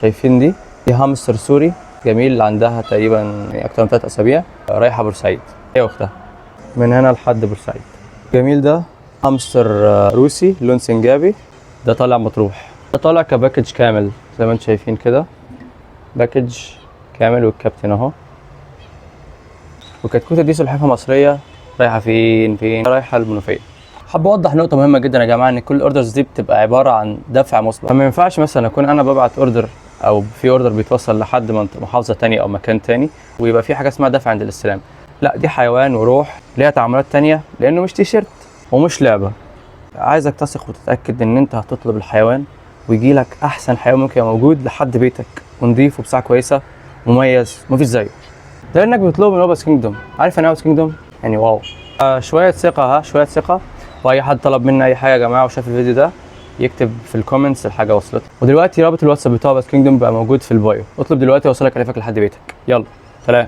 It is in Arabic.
شايفين دي هامستر سوري جميل، عندها تقريبا اكتر من 3 اسابيع، رايحه بورسعيد هي واختها من هنا لحد بورسعيد. جميل. ده هامستر روسي لون سنجابي، ده طالع مطروح، ده طالع كباكج كامل زي ما انتم شايفين كده، باكج كامل والكابتن اهو. والكتكوته دي سلحفاه مصريه، رايحه فين؟ رايحه المنوفيه. حابب اوضح نقطه مهمه جدا يا جماعه، ان كل الاوردرز دي بتبقى عباره عن دفع مسبق، فما ينفعش مثلا اكون انا ببعت اوردر او في اوردر بيتوصل لحد محافظه تانية او مكان تاني ويبقى في حاجه اسمها دفع عند الاستلام. لا، دي حيوان وروح ليها تعاملات تانية، لانه مش تيشيرت ومش لعبه. عايزك تثق وتتاكد ان انت هتطلب الحيوان ويجي لك احسن حيوان ممكن يبقى موجود لحد بيتك، ونضيف وبسعه كويسه مميز مفيش زيه. ده انك بتطلبه من روبوتس كينجدوم. عارف يعني روبوتس كينجدوم؟ يعني واو. شويه ثقه، شويه ثقه. واي حد طلب مني اي حاجه يا جماعه وشاف الفيديو ده يكتب في الكومنتس الحاجه وصلت. ودلوقتي رابط الواتساب بتاع روبوتس كينجدوم بقى موجود في البايو، اطلب دلوقتي واوصلك اليفك لحد بيتك. يلا سلام.